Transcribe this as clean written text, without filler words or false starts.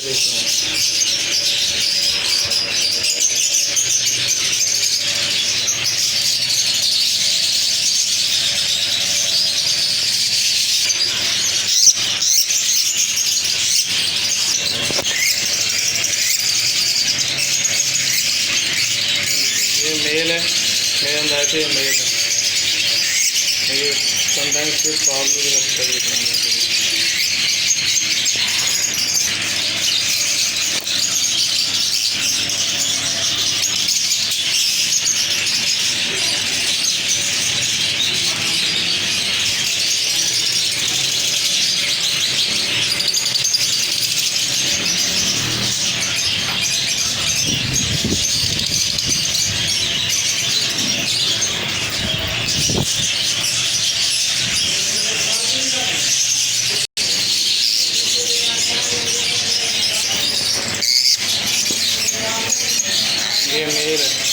ये मेल है, मेरे अंदाज से ये मेल है। ये समटाइम्स फिर प्रॉब्लम भी लगता है दिखने में। ये मेल है।